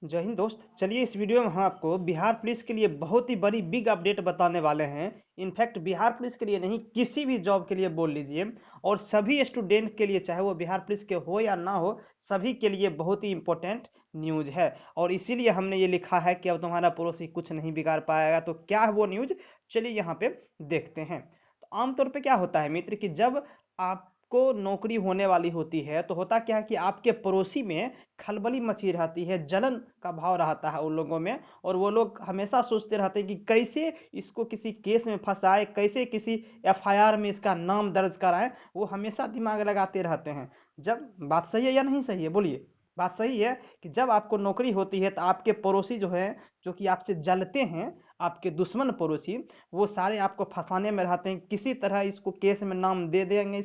जय हिंद दोस्त। चलिए इस वीडियो में हम आपको बिहार पुलिस के लिए बहुत ही बड़ी बिग अपडेट बताने वाले हैं। इनफैक्ट बिहार पुलिस के लिए नहीं, किसी भी जॉब के लिए बोल लीजिए, और सभी स्टूडेंट के लिए, चाहे वो बिहार पुलिस के हो या ना हो, सभी के लिए बहुत ही इंपॉर्टेंट न्यूज है। और इसीलिए हमने ये लिखा है कि अब तुम्हारा पड़ोसी कुछ नहीं बिगाड़ पाएगा। तो क्या है वो न्यूज, चलिए यहाँ पे देखते हैं। तो आमतौर पे क्या होता है मित्र कि जब आपको नौकरी होने वाली होती है तो होता क्या है कि आपके पड़ोसी में खलबली मची रहती है, जलन का भाव रहता है उन लोगों में। और वो लोग हमेशा सोचते रहते हैं कि कैसे इसको किसी केस में फंसाए, कैसे किसी एफआईआर में इसका नाम दर्ज कराएं। वो हमेशा दिमाग लगाते रहते हैं। जब बात सही है या नहीं सही है, बोलिए। बात सही है कि जब आपको नौकरी होती है तो आपके पड़ोसी जो है, जो कि आपसे जलते हैं, आपके दुश्मन पड़ोसी, वो सारे आपको फंसाने में रहते हैं। किसी तरह इसको केस में नाम दे देंगे,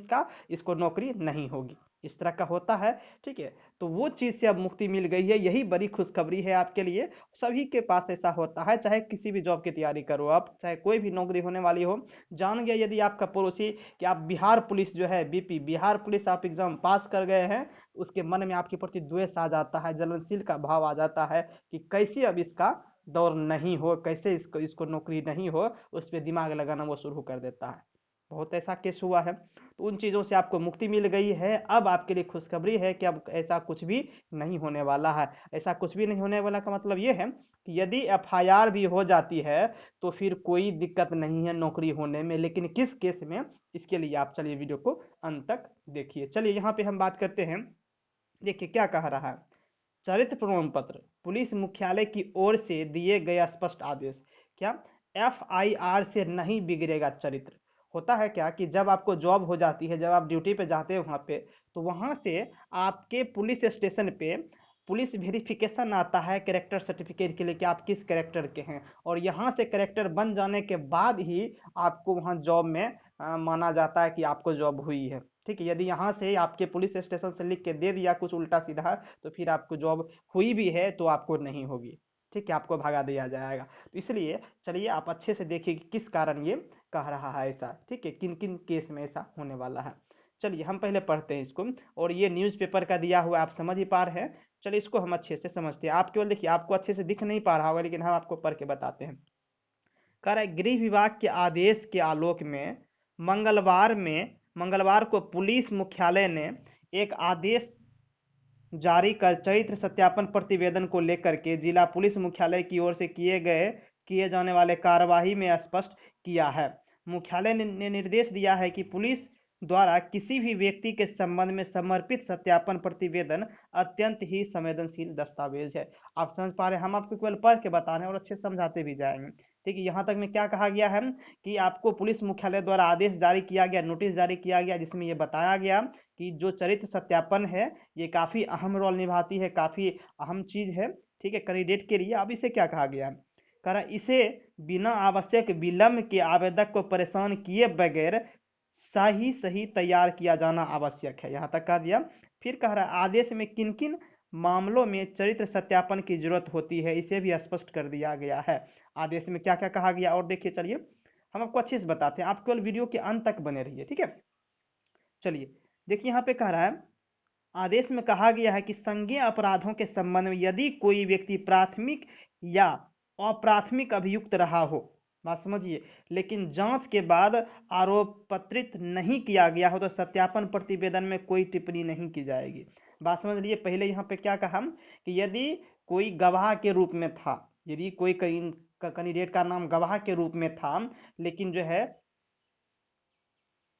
इसको नौकरी नहीं होगी, इस तरह का होता है। ठीक है, तो वो चीज़ से अब मुक्ति मिल गई है, यही बड़ी खुशखबरी है आपके लिए। सभी के पास ऐसा होता है, चाहे किसी भी जॉब की तैयारी करो आप, चाहे कोई भी नौकरी होने वाली हो। जान गया यदि आपका पड़ोसी कि आप बिहार पुलिस जो है, बीपी बिहार पुलिस, आप एग्जाम पास कर गए हैं, उसके मन में आपके प्रति द्वेष आ जाता है, जलनशील का भाव आ जाता है कि कैसे अब इसका दौर नहीं हो, कैसे इसको इसको नौकरी नहीं हो। उस पर दिमाग लगाना वो शुरू कर देता है। बहुत ऐसा केस हुआ है। तो उन चीज़ों से आपको मुक्ति मिल गई है। अब आपके लिए खुशखबरी है कि अब ऐसा कुछ भी नहीं होने वाला है। ऐसा कुछ भी नहीं होने वाला का मतलब ये है कि यदि एफआईआर भी हो जाती है तो फिर कोई दिक्कत नहीं है नौकरी होने में। लेकिन किस केस में, इसके लिए आप चलिए वीडियो को अंत तक देखिए। चलिए यहाँ पे हम बात करते हैं। देखिए क्या कह रहा है। चरित्र प्रमाण पत्र, पुलिस मुख्यालय की ओर से दिए गए स्पष्ट आदेश। क्या? एफआईआर से नहीं बिगड़ेगा चरित्र। होता है क्या कि जब आपको जॉब हो जाती है, जब आप ड्यूटी पे जाते हैं वहां पे, तो वहां से आपके पुलिस स्टेशन पे पुलिस वेरिफिकेशन आता है कैरेक्टर सर्टिफिकेट के लिए कि आप किस कैरेक्टर के हैं। और यहाँ से कैरेक्टर बन जाने के बाद ही आपको वहाँ जॉब में माना जाता है कि आपको जॉब हुई है। ठीक है, यदि यहाँ से आपके पुलिस स्टेशन से लिख के दे दिया कुछ उल्टा सीधा, तो फिर आपको जॉब हुई भी है तो आपको नहीं होगी। ठीक है, आपको भगा दिया जाएगा। तो इसलिए चलिए आप अच्छे से देखिए कि किस कारण ये कह रहा है ऐसा। ठीक है, किन किन केस में ऐसा होने वाला है। चलिए हम पहले पढ़ते हैं इसको। और ये न्यूज़पेपर का दिया हुआ आप समझ ही पा रहे हैं। चलिए इसको हम अच्छे से समझते हैं। आप केवल देखिए, आपको अच्छे से दिख नहीं पा रहा होगा, लेकिन हम आपको पढ़ के बताते हैं। कह रहा है, गृह विभाग के आदेश के आलोक में मंगलवार को पुलिस मुख्यालय ने एक आदेश जारी कर चरित्र सत्यापन प्रतिवेदन को लेकर के जिला पुलिस मुख्यालय की ओर से किए जाने वाले कार्यवाही में स्पष्ट किया है। मुख्यालय ने निर्देश दिया है कि पुलिस द्वारा किसी भी व्यक्ति के संबंध में समर्पित सत्यापन प्रतिवेदन अत्यंत ही संवेदनशील दस्तावेज है। आप समझ पा रहे हैं, हम आपको केवल पढ़ के बता रहे हैं और अच्छे से समझाते भी जाएंगे। ठीक है, यहाँ तक में क्या कहा गया है कि आपको पुलिस मुख्यालय द्वारा आदेश जारी किया गया, नोटिस जारी किया गया, जिसमें यह बताया गया कि जो चरित्र सत्यापन है ये काफ़ी अहम रोल निभाती है, काफ़ी अहम चीज़ है। ठीक है, कैंडिडेट के लिए। अब इसे क्या कहा गया है, कह रहा इसे बिना आवश्यक विलंब के आवेदक को परेशान किए बगैर सही सही तैयार किया जाना आवश्यक है, यहाँ तक कह दिया। फिर कह रहा है आदेश में किन किन मामलों में चरित्र सत्यापन की जरूरत होती है, इसे भी स्पष्ट कर दिया गया है। आदेश में क्या क्या कहा गया और देखिए, चलिए हम आपको अच्छे से बताते हैं। आप केवल वीडियो के अंत तक बने रहिए, ठीक है। चलिए देखिए, यहाँ पे कह रहा है आदेश में कहा गया है कि संज्ञेय अपराधों के संबंध में यदि कोई व्यक्ति प्राथमिक या अप्राथमिक अभियुक्त रहा हो, बात समझिए, लेकिन जांच के बाद आरोप पत्रित नहीं किया गया हो, तो सत्यापन प्रतिवेदन में कोई टिप्पणी नहीं की जाएगी। बात समझ लीजिए। पहले यहाँ पे क्या कहा कि यदि कोई गवाह के रूप में था, यदि कोई कैंडिडेट का नाम गवाह के रूप में था, लेकिन जो है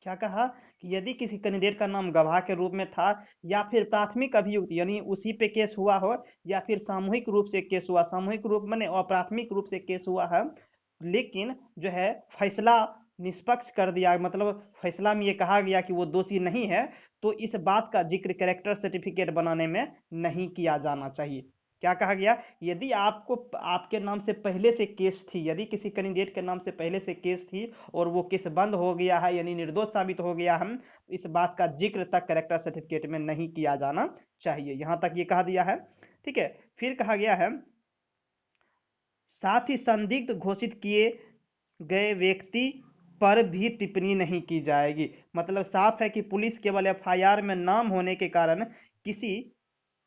क्या कहा कि यदि किसी कैंडिडेट का नाम गवाह के रूप में था, या फिर प्राथमिक अभियुक्त यानी उसी पे केस हुआ हो, या फिर सामूहिक रूप से केस हुआ, सामूहिक रूप में अप्राथमिक रूप से केस हुआ है, लेकिन जो है फैसला निष्पक्ष कर दिया, मतलब फैसला में ये कहा गया कि वो दोषी नहीं है, तो इस बात का जिक्र कैरेक्टर सर्टिफिकेट बनाने में नहीं किया जाना चाहिए। क्या कहा गया, यदि आपको आपके नाम से पहले से केस थी, यदि किसी कैंडिडेट के नाम से पहले से केस थी और वो केस बंद हो गया है, यानी निर्दोष साबित हो गया है, इस बात का जिक्र तक कैरेक्टर सर्टिफिकेट में नहीं किया जाना चाहिए। यहां तक ये कहा दिया है। ठीक है, फिर कहा गया है साथ ही संदिग्ध घोषित किए गए व्यक्ति पर भी टिप्पणी नहीं की जाएगी। मतलब साफ है कि पुलिस केवल एफआईआर में नाम होने के कारण किसी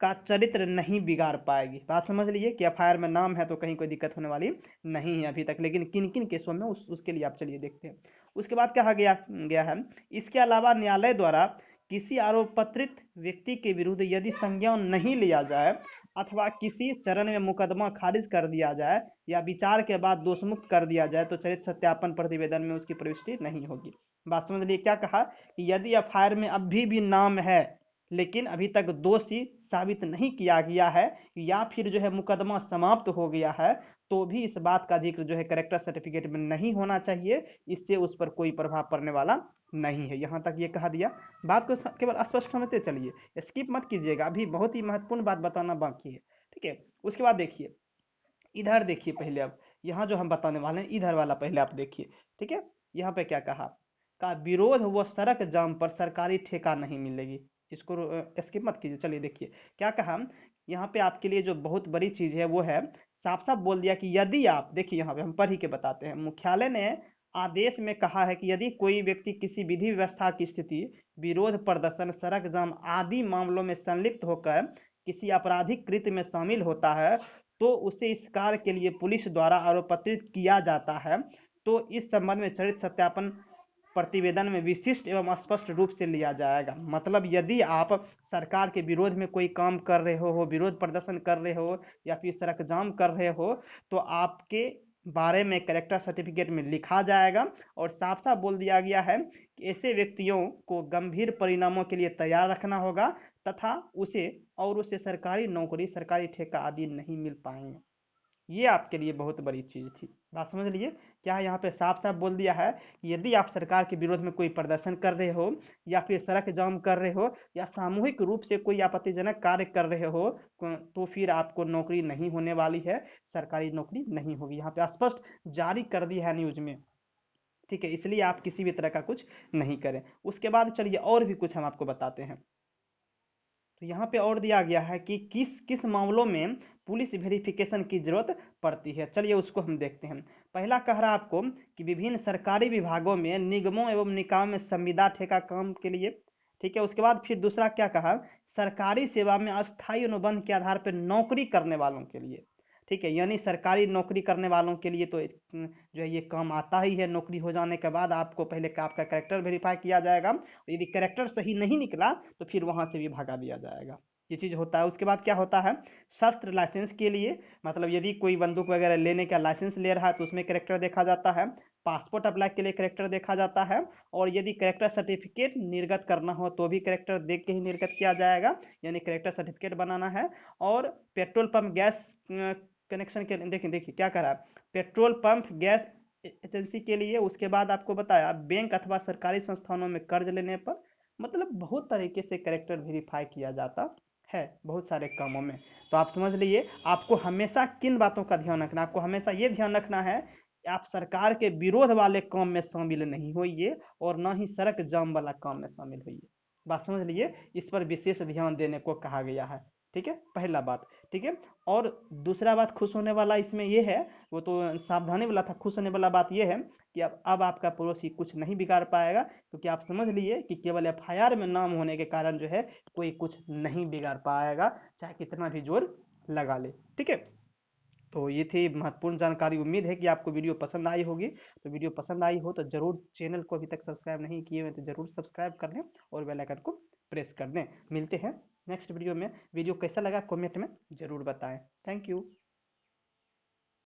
का चरित्र नहीं बिगाड़ पाएगी। बात समझ लीजिए कि एफआईआर में नाम है तो कहीं कोई दिक्कत होने वाली नहीं है अभी तक, लेकिन किन किन केसों में उसके लिए आप चलिए देखते हैं। उसके बाद कहा गया है, इसके अलावा न्यायालय द्वारा किसी आरोपित व्यक्ति के विरुद्ध यदि संज्ञान नहीं लिया जाए अथवा किसी चरण में मुकदमा खारिज कर दिया जाए या विचार के बाद दोषमुक्त कर दिया जाए तो चरित्र सत्यापन प्रतिवेदन में उसकी प्रविष्टि नहीं होगी। बात समझ लिए क्या कहा कि यदि एफआईआर में अभी भी नाम है लेकिन अभी तक दोषी साबित नहीं किया गया है या फिर जो है मुकदमा समाप्त हो गया है तो भी इस बात का जिक्र जो है कैरेक्टर सर्टिफिकेट में नहीं होना चाहिए, इससे उस पर कोई प्रभाव पड़ने वाला नहीं है। यहां तक ये कहा दिया, बात को केवल स्पष्ट समझते चलिए, स्किप मत कीजिएगा, अभी बहुत ही महत्वपूर्ण बात बताना बाकी है। ठीक है, उसके बाद देखिए, इधर देखिए पहले, अब यहाँ जो हम बताने वाले हैं इधर वाला पहले आप देखिए। ठीक है, यहाँ पे क्या कहा, का विरोध व सड़क जाम पर सरकारी ठेका नहीं मिलेगी। इसको स्किप मत कीजिए, चलिए देखिए क्या कहा। यहाँ पे आपके लिए जो बहुत बड़ी चीज है वो है, साफ साफ बोल दिया कि यदि आप देखिए, यहाँ पे हम पढ़ ही के बताते हैं, मुख्यालय ने आदेश में कहा है कि यदि कोई व्यक्ति किसी विधि व्यवस्था की स्थिति, विरोध प्रदर्शन, सड़क जाम आदि मामलों में संलिप्त होकर किसी आपराधिक कृत्य में शामिल होता है तो उसे इस कार्य के लिए पुलिस द्वारा आरोपित किया जाता है तो इस संबंध में चरित्र सत्यापन प्रतिवेदन में विशिष्ट एवं स्पष्ट रूप से लिया जाएगा। मतलब यदि आप सरकार के विरोध में कोई काम कर रहे हो, विरोध प्रदर्शन कर रहे हो या फिर सड़क जाम कर रहे हो तो आपके बारे में कैरेक्टर सर्टिफिकेट में लिखा जाएगा और साफ साफ बोल दिया गया है कि ऐसे व्यक्तियों को गंभीर परिणामों के लिए तैयार रखना होगा तथा उसे सरकारी नौकरी, सरकारी ठेका आदि नहीं मिल पाएंगे। ये आपके लिए बहुत बड़ी चीज थी। बात समझ लीजिए, क्या है यहाँ पे साफ साफ बोल दिया है कि यदि आप सरकार के विरोध में कोई प्रदर्शन कर रहे हो या फिर सड़क जाम कर रहे हो या सामूहिक रूप से कोई आपत्तिजनक कार्य कर रहे हो तो फिर आपको नौकरी नहीं होने वाली है, सरकारी नौकरी नहीं होगी। यहाँ पे स्पष्ट जारी कर दिया है न्यूज में। ठीक है, इसलिए आप किसी भी तरह का कुछ नहीं करें। उसके बाद चलिए और भी कुछ हम आपको बताते हैं। तो यहाँ पे और दिया गया है कि किस किस मामलों में पुलिस वेरिफिकेशन की जरूरत पड़ती है। चलिए उसको हम देखते हैं। पहला कह रहा आपको कि विभिन्न सरकारी विभागों में, निगमों एवं निकायों में संविदा ठेका काम के लिए। ठीक है, उसके बाद फिर दूसरा क्या कहा, सरकारी सेवा में अस्थायी अनुबंध के आधार पर नौकरी करने वालों के लिए। ठीक है, यानी सरकारी नौकरी करने वालों के लिए तो जो है ये काम आता ही है। नौकरी हो जाने के बाद आपको पहले आपका कैरेक्टर वेरीफाई किया जाएगा, यदि कैरेक्टर सही नहीं निकला तो फिर वहां से भी भगा दिया जाएगा। ये चीज होता है। उसके बाद क्या होता है, शस्त्र लाइसेंस के लिए, मतलब यदि कोई बंदूक वगैरह लेने का लाइसेंस ले रहा है तो उसमें कैरेक्टर देखा जाता है। पासपोर्ट अप्लाई के लिए कैरेक्टर देखा जाता है और यदि कैरेक्टर सर्टिफिकेट निर्गत करना हो तो भी कैरेक्टर देख के ही निर्गत किया जाएगा, यानी कैरेक्टर सर्टिफिकेट बनाना है। और पेट्रोल पंप गैस कनेक्शन के देखिए देखिए क्या कर रहा है, पेट्रोल पंप गैस एजेंसी के लिए। उसके बाद आपको बताया बैंक अथवा सरकारी संस्थानों में कर्ज लेने पर, मतलब बहुत तरीके से कैरेक्टर वेरीफाई किया जाता है बहुत सारे कामों में। तो आप समझ लीजिए, आपको हमेशा किन बातों का ध्यान रखना, आपको हमेशा ये ध्यान रखना है कि आप सरकार के विरोध वाले काम में शामिल नहीं होइए और ना ही सड़क जाम वाला काम में शामिल होइए। बात समझ लीजिए, इस पर विशेष ध्यान देने को कहा गया है। ठीक है, पहला बात। ठीक है, और दूसरा बात खुश होने वाला इसमें यह है, वो तो सावधानी वाला था, खुश होने वाला बात यह है कि अब आपका पड़ोसी कुछ नहीं बिगाड़ पाएगा, क्योंकि आप समझ लिए कि केवल एफआईआर में नाम होने के कारण जो है कोई कुछ नहीं बिगाड़ पाएगा, चाहे कितना भी जोर लगा ले। ठीक है, तो ये थी महत्वपूर्ण जानकारी। उम्मीद है कि आपको वीडियो पसंद आई होगी। तो वीडियो पसंद आई हो तो जरूर चैनल को अभी तक सब्सक्राइब नहीं किए हुए तो जरूर सब्सक्राइब कर लें और बेल आइकन को प्रेस कर दें। मिलते हैं नेक्स्ट वीडियो में। वीडियो कैसा लगा कमेंट में जरूर बताएं। Thank you.